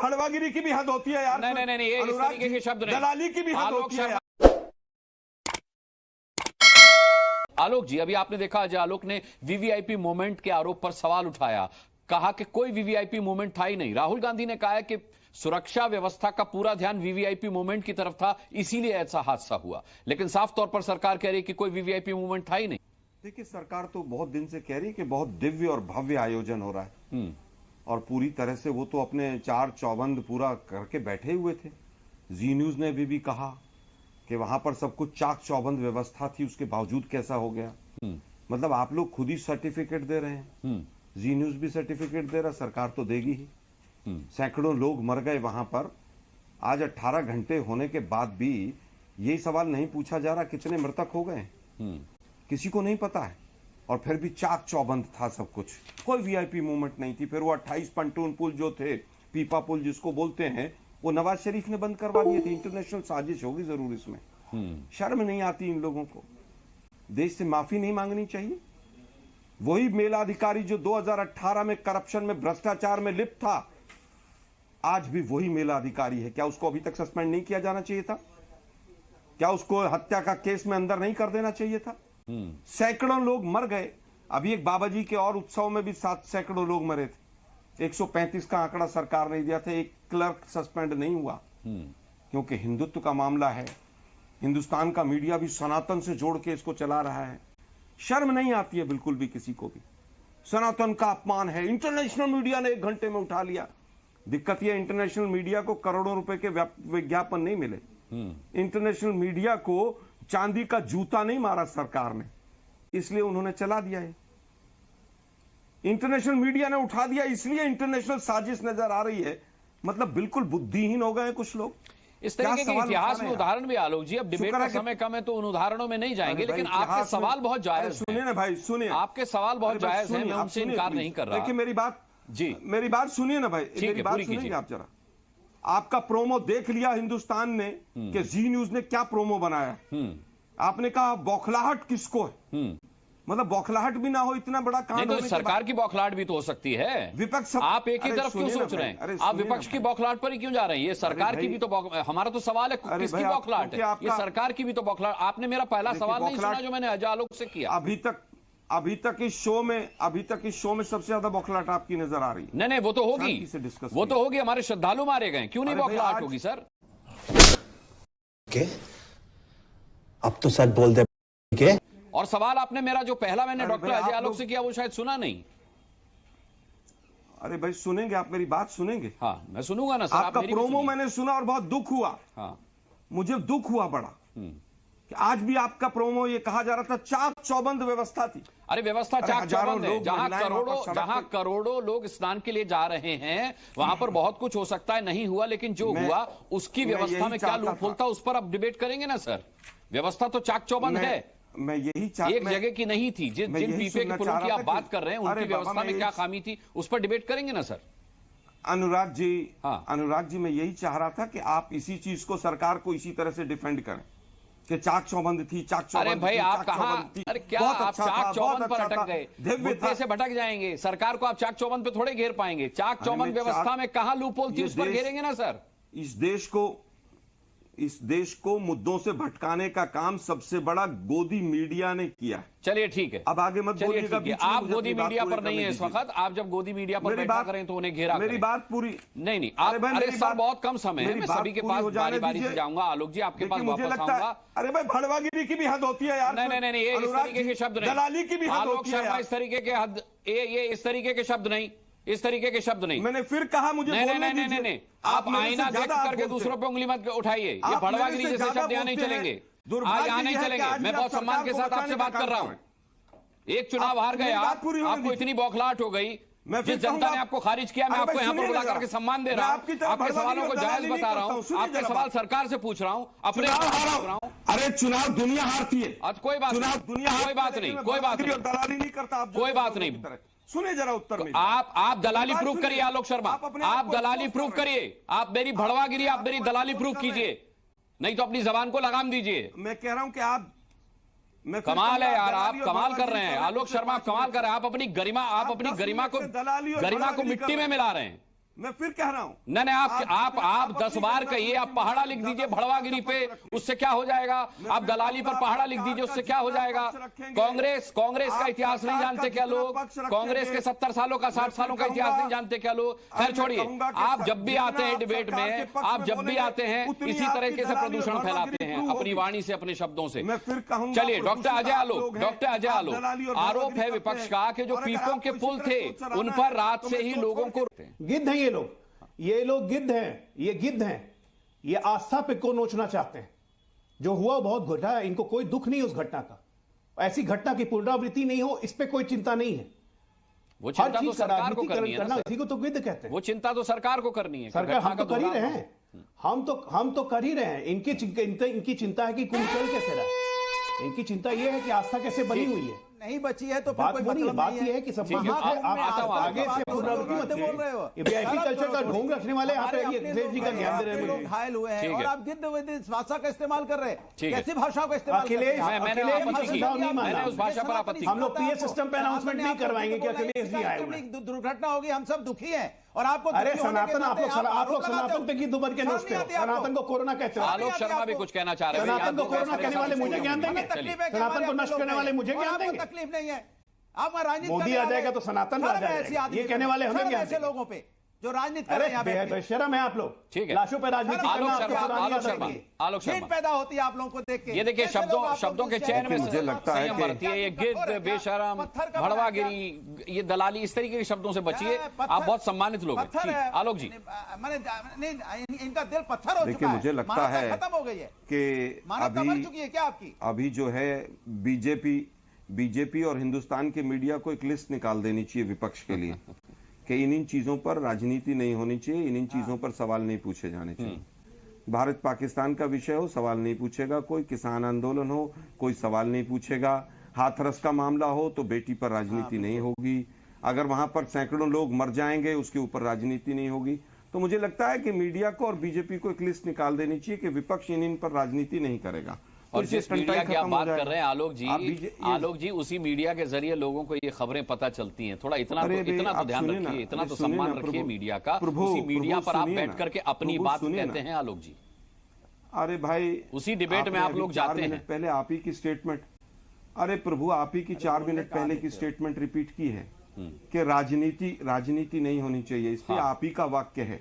भड़वागिरी की भी हद होती है यार। नहीं नहीं नहीं, ये इस तरीके के शब्द नहीं, दलाली की भी हद होती है। आलोक जी, अभी आपने देखा अजय आलोक ने वीवीआईपी मूवमेंट के आरोप पर सवाल उठाया, कहा कि कोई वीवीआईपी मूवमेंट था ही नहीं। राहुल गांधी ने कहा है कि सुरक्षा व्यवस्था का पूरा ध्यान वीवीआईपी मूवमेंट की तरफ था, इसीलिए ऐसा हादसा हुआ। लेकिन साफ तौर पर सरकार कह रही है कि कोई वीवीआईपी मूवमेंट था ही नहीं। देखिए, सरकार तो बहुत दिन से कह रही है कि बहुत दिव्य और भव्य आयोजन हो रहा है और पूरी तरह से वो तो अपने चार चौबंद पूरा करके बैठे हुए थे। जी न्यूज ने भी कहा कि वहां पर सब कुछ चाक चौबंद व्यवस्था थी, उसके बावजूद कैसा हो गया। मतलब आप लोग खुद ही सर्टिफिकेट दे रहे हैं, जी न्यूज भी सर्टिफिकेट दे रहा, सरकार तो देगी ही। सैकड़ों लोग मर गए वहां पर। आज 18 घंटे होने के बाद भी यही सवाल नहीं पूछा जा रहा कितने मृतक हो गए, किसी को नहीं पता है। और फिर भी चाक चौबंद था सब कुछ, कोई वीआईपी मूवमेंट नहीं थी। फिर वो 28 पंटून पुल जो थे, पीपा पुल जिसको बोलते हैं, वो नवाज शरीफ ने बंद करवा दिए थे। इंटरनेशनल साजिश होगी जरूर इसमें। शर्म नहीं आती इन लोगों को? देश से माफी नहीं मांगनी चाहिए? वही मेला अधिकारी जो 2018 में करप्शन में, भ्रष्टाचार में लिप्त था, आज भी वही मेला अधिकारी है। क्या उसको अभी तक सस्पेंड नहीं किया जाना चाहिए था? क्या उसको हत्या का केस में अंदर नहीं कर देना चाहिए था? सैकड़ों लोग मर गए। अभी एक बाबा जी के और उत्सव में भी 7 सैकड़ों लोग मरे थे। 135 का आंकड़ा सरकार ने दिया था, एक क्लर्क सस्पेंड नहीं हुआ क्योंकि हिंदुत्व का मामला है। हिंदुस्तान का मीडिया भी सनातन से जोड़ के इसको चला रहा है। शर्म नहीं आती है बिल्कुल भी किसी को भी। सनातन का अपमान है। इंटरनेशनल मीडिया ने 1 घंटे में उठा लिया। दिक्कत यह, इंटरनेशनल मीडिया को करोड़ों रुपए के विज्ञापन नहीं मिले। इंटरनेशनल मीडिया को चांदी का जूता नहीं मारा सरकार ने, इसलिए उन्होंने चला दिया है। इंटरनेशनल मीडिया ने उठा दिया, इसलिए इंटरनेशनल साजिश नजर आ रही है। मतलब बिल्कुल बुद्धिहीन हो गए कुछ लोग। इस तरीके के इतिहास में उदाहरण भी आलोक जी, अब डिबेट का समय कम है तो उन उदाहरणों में नहीं जाएंगे, लेकिन आपके सवाल बहुत जायज हैं। सुनिए ना भाई, सुनिए, आपके सवाल बहुत जायज हैं, मैं उनसे इनकार नहीं कर रहा। देखिए मेरी बात जी, मेरी बात सुनिए ना भाई, मेरी बात सुनिए आप जरा। आपका प्रोमो देख लिया हिंदुस्तान ने कि जी न्यूज ने क्या प्रोमो बनाया। आपने कहा बौखलाहट किसको है? मतलब बौखलाहट भी ना हो, इतना बड़ा कांड तो सरकार की बौखलाहट भी तो हो सकती है। विपक्ष आप एक ही तरफ क्यों सोच रहे हैं? आप विपक्ष की बौखलाहट पर ही क्यों जा रहे हैं? ये सरकार की भी तो हमारा तो सवाल है किसकी बौखलाहट है? ये सरकार की भी तो बौखलाहट। आपने मेरा पहला सवाल नहीं सुना जो मैंने अजय आलोक से किया। अभी तक इस शो में सबसे ज्यादा बौखलाहट आपकी नजर आ रही है। नहीं वो तो होगी, वो तो होगी। हमारे श्रद्धालु मारे गए, क्यों नहीं बौखलाहट होगी सर? अब तो सच बोल दे के। और सवाल आपने मेरा जो पहला मैंने डॉक्टर अजय आलोक से किया वो शायद सुना नहीं। अरे भाई सुनेंगे आप, मेरी बात सुनेंगे? हाँ मैं सुनूंगा ना सर। आपका प्रोमो मैंने सुना और बहुत दुख हुआ। हाँ, मुझे दुख हुआ बड़ा कि आज भी आपका प्रोमो ये कहा जा रहा था चाक चौबंद व्यवस्था थी। अरे व्यवस्था चाक चौबंद है। जहां करोड़ों लोग स्नान के लिए जा रहे हैं, वहां पर बहुत कुछ हो सकता है, नहीं हुआ, लेकिन जो हुआ उसकी व्यवस्था में क्या लूपहोल था उस पर अब डिबेट करेंगे ना सर। व्यवस्था तो चाक चौबंद है। मैं यही एक जगह की नहीं थी। जिन पीपे के पुलों की आप बात कर रहे हैं उनकी व्यवस्था में क्या खामी थी उस पर डिबेट करेंगे ना सर। अनुराग जी, हाँ। अनुराग जी, मैं यही चाह रहा था कि आप इसी चीज को, सरकार को इसी तरह से डिफेंड करें कि चाक चौबंद थी, चाक चौबंद। अरे भाई आप कहां, अरे क्या आप चाक चौबंद पर अटक गए? मुद्दे से भटक जाएंगे। सरकार को आप चाक चौबंद पे थोड़े घेर पाएंगे। चाक चौबंद व्यवस्था में कहां लूपहोल थी उस पर घेरेंगे ना सर। इस देश को मुद्दों से भटकाने का काम सबसे बड़ा गोदी मीडिया ने किया। चलिए ठीक है, अब आगे मत बोलिएगा। आप गोदी मीडिया पर नहीं है इस वक्त। आप जब गोदी मीडिया पर बैठा करें तो उन्हें घेरा। मेरी बात पूरी नहीं आप, अरे सर बहुत कम समय है, मैं सभी के पास बारी बारी से जाऊंगा। आलोक जी आपके पास वापस आऊंगा। अरे भाई भड़वागिरी की भी हद होती है यार। नहीं ये इस तरीके के शब्द नहीं। दलाली की भी हद होती है। इस तरीके के हद, ये इस तरीके के शब्द नहीं, इस तरीके के शब्द नहीं। मैंने फिर कहा मुझे नहीं, आप आईना देख करके दूसरों पे उंगली मत उठाइए। ये भड़वागिरी जैसे शब्द यहाँ नहीं चलेंगे, आज यहाँ नहीं चलेंगे। मैं बहुत सम्मान के साथ आपसे बात कर रहा हूँ। एक चुनाव हार गए आप, आपको इतनी बौखलाहट हो गई। जिस जनता ने आपको खारिज किया, मैं आपको यहाँ पर बुला करके सम्मान दे रहा हूँ। आपके सवालों को जायज बता रहा हूँ। आपके सवाल सरकार से पूछ रहा हूँ, अपने रहा हूँ। अरे चुनाव दुनिया हारती है। कोई बात नहीं, कोई बात नहीं, कोई बात नहीं, दलाली नहीं करता। कोई बात नहीं। सुने जरा उत्तर में। आप दलाली प्रूफ करिए आलोक शर्मा, आप दलाली प्रूफ करिए। आप मेरी भड़वागिरी, आप मेरी दलाली प्रूफ कीजिए, नहीं तो अपनी जबान को लगाम दीजिए। मैं कह रहा हूं कि आप, कमाल है यार, आप कमाल कर रहे हैं आलोक शर्मा, आप कमाल कर रहे हैं। आप अपनी गरिमा को मिट्टी में मिला रहे हैं। मैं फिर कह रहा हूं, नहीं, आप 10 बार कहिए, आप पहाड़ा लिख दीजिए भड़वागिरी पे, उससे क्या हो जाएगा? आप दलाली पर पहाड़ा लिख दीजिए, उससे क्या हो जाएगा? कांग्रेस का इतिहास नहीं जानते क्या लोग? कांग्रेस के 70 सालों का 60 सालों का इतिहास नहीं जानते क्या लोग? खैर छोड़िए, आप जब भी आते हैं डिबेट में, आप जब भी आते हैं इसी तरीके से प्रदूषण फैलाते हैं अपनी वाणी से, अपने शब्दों से। मैं फिर कहूंगा, चलिए, डॉक्टर अजय आलोक, आरोप है विपक्ष का कि जो पीपों के पुल थे उन पर रात से ही लोगों को गिद्ध हैं ये लोग गिद्ध हैं, ये आस्था पे को नोचना चाहते हैं। जो हुआ बहुत घटा है, इनको कोई दुख नहीं उस घटना का, ऐसी घटना की पुनरावृत्ति नहीं हो, इस पे कोई चिंता नहीं है। वो चिंता तो सरकार को करनी है ना, इसी को तो गिद्ध कहते हैं। वो चिंता तो सरकार को करनी है। सरकार, हम तो कर ही रहे हैं, हम तो कर ही रहे हैं। इनकी चिंता है कि कुंभ चल कैसे रहा है, इनकी चिंता यह है कि आस्था कैसे बनी हुई है, नहीं बची है तो बात नहीं है। बात यह है कि सब आगे से पुनरावृत्ति मत बोल रहे हो। ये वीआईपी कल्चर का ढोंग रखने वाले यहाँ पे देश जी का ज्ञान दे रहे हैं लोग घायल हुए हैं और आप गिद्ध भाषा का इस्तेमाल कर रहे हैं। कैसी भाषाओं का इस्तेमाल? मैंने उस भाषा पर आपत्ति की। हम लोग पीए सिस्टम पे अनाउंसमेंट नहीं करवाएंगे कि अखिलेश जी आए हुए हैं। दुर्घटना होगी, हम सब दुखी हैं और आपको अरे सनातन, आप लोग सनातन पे गिद्ध बन के नोचते हो। सनातन को कोरोना कहते हो। आलोक शर्मा भी कुछ कहना चाह रहे हैं। सनातन को कोरोना कहने वाले मुझे ज्ञान देंगे, सनातन को नष्ट करने वाले मुझे ज्ञान देंगे। तकलीफ नहीं है, आप राजनीति मोदी आ जाएगा तो सनातन आ जाएगा, ये कहने वाले हमें ज्ञान ऐसे लोगों पे जो राजनीति कर अरे रहे हैं। बेशरम है आप लोग, ठीक है। लाशों पे राजनीति आलोक करना शर्मा, आपकी पुरानी आलोक शर्मा पैदा होती है आप लोगों को देख के। ये देखिए, शब्दों के चयन में मुझे लगता है संयम कि बरतिए। ये गिद्ध, बेशरम, भड़वागिरी, ये दलाली, इस तरीके के शब्दों से बचिए। आप बहुत सम्मानित लोग हैं। आलोक जी, इनका दिल पत्थर हो चुका है। मुझे लगता है खत्म हो गई है कि मानवता मर चुकी है क्या आपकी? अभी जो है बीजेपी और हिंदुस्तान के मीडिया को एक लिस्ट निकाल देनी चाहिए विपक्ष के लिए कि इन चीजों पर राजनीति नहीं होनी चाहिए, इन चीजों पर सवाल नहीं पूछे जाने चाहिए। भारत पाकिस्तान का विषय हो, सवाल नहीं पूछेगा कोई। किसान आंदोलन हो, कोई सवाल नहीं पूछेगा। हाथरस का मामला हो तो बेटी पर राजनीति नहीं होगी। अगर वहां पर सैकड़ों लोग मर जाएंगे, उसके ऊपर राजनीति नहीं होगी। तो मुझे लगता है कि मीडिया को और बीजेपी को एक लिस्ट निकाल देनी चाहिए कि विपक्ष इन पर राजनीति नहीं करेगा। और जिस मीडिया की आप बात कर रहे हैं आलोक जी, उसी मीडिया के जरिए लोगों को ये खबरें पता चलती हैं। थोड़ा इतना तो ध्यान रखिए, इतना तो सम्मान रखिए मीडिया का। उसी मीडिया पर आप बैठ करके अपनी बात कहते हैं आलोक जी। अरे भाई, उसी डिबेट में आप लोग जाते हैं। पहले आप ही की स्टेटमेंट, अरे प्रभु, आप ही की 4 मिनट पहले की स्टेटमेंट रिपीट की है कि राजनीति नहीं होनी चाहिए। इसलिए आप ही का वाक्य है।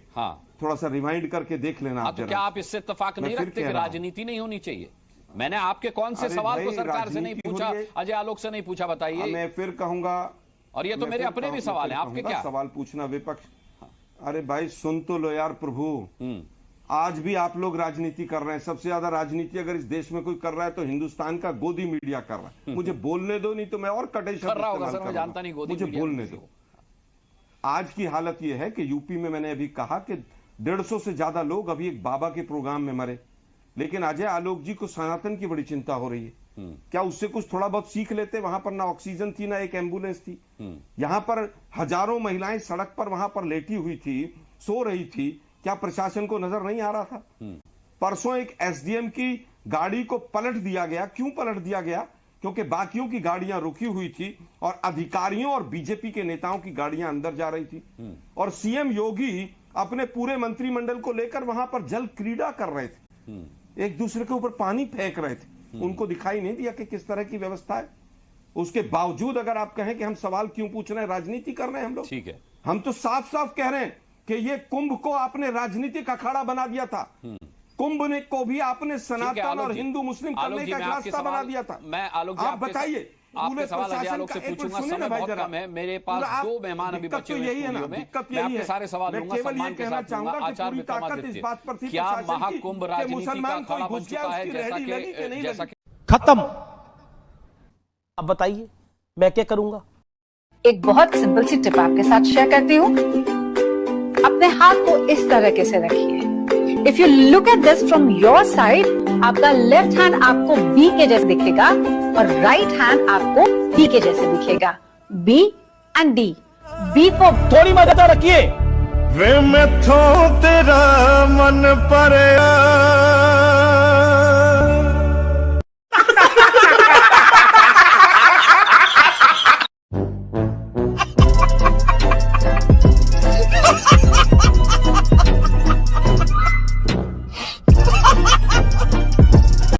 थोड़ा सा रिमाइंड करके देख लेना। तो क्या आप इससे इत्तेफाक नहीं रखते कि राजनीति नहीं होनी चाहिए? मैंने आपके कौन से सवाल को सरकार से नहीं पूछा, अजय आलोक से नहीं पूछा, बताइए। मैं फिर कहूंगा, और ये तो मेरे अपने भी सवाल हैं, आपके क्या सवाल पूछना विपक्ष? अरे भाई सुन तो लो यार प्रभु, आज भी आप लोग राजनीति कर रहे हैं। सबसे ज्यादा राजनीति अगर इस देश में कोई कर रहा है तो हिंदुस्तान का गोदी मीडिया कर रहा है। मुझे बोलने दो, नहीं तो मैं और कटे शब्द कर रहा होगा सर, मैं जानता नहीं गोदी मुझे बोलने दो। आज की हालत यह है कि यूपी में मैंने अभी कहा कि 150 से ज्यादा लोग अभी एक बाबा के प्रोग्राम में मरे, लेकिन अजय आलोक जी को सनातन की बड़ी चिंता हो रही है। क्या उससे कुछ थोड़ा बहुत सीख लेते? वहां पर ना ऑक्सीजन थी, ना एक एम्बुलेंस थी। यहां पर हजारों महिलाएं सड़क पर वहां पर लेटी हुई थी, सो रही थी। क्या प्रशासन को नजर नहीं आ रहा था? परसों एक एसडीएम की गाड़ी को पलट दिया गया। क्यों पलट दिया गया? क्योंकि बाकियों की गाड़ियां रुकी हुई थी और अधिकारियों और बीजेपी के नेताओं की गाड़ियां अंदर जा रही थी। और सीएम योगी अपने पूरे मंत्रिमंडल को लेकर वहां पर जल क्रीड़ा कर रहे थे, एक दूसरे के ऊपर पानी फेंक रहे थे। उनको दिखाई नहीं दिया कि किस तरह की व्यवस्था है। उसके बावजूद अगर आप कहें कि हम सवाल क्यों पूछ रहे हैं, राजनीति कर रहे हैं हम लोग। ठीक है, हम तो साफ साफ कह रहे हैं कि ये कुंभ को आपने राजनीतिक अखाड़ा बना दिया था। कुंभ ने को भी आपने सनातन और हिंदू मुस्लिम करने का रास्ता बना दिया था। मैं आलोक जी, आप बताइए, आपके सवाल अजय आलोक से पूछूंगा, समय बहुत कम है, मेरे पास 2 मेहमान अभी बचे हुए हैं स्टूडियो में। मैं आपके सारे सवाल लूंगा, सम्मान के साथ लूंगा। आचार्य विक्रमादित्य, क्या महाकुंभ राजनीति का अखाड़ा बन चुका है? जैसा कि खत्म। अब बताइए मैं क्या करूंगा? एक बहुत सिंपल सी टिप आपके साथ शेयर करती हूँ। अपने हाथ को इस तरीके से रखिए। If you look at this from your side, आपका लेफ्ट हैंड आपको बी के जैसे दिखेगा और राइट हैंड आपको डी के जैसे दिखेगा। B and D. B for थोड़ी मदद रखिए। वे मैथों तेरा मन पर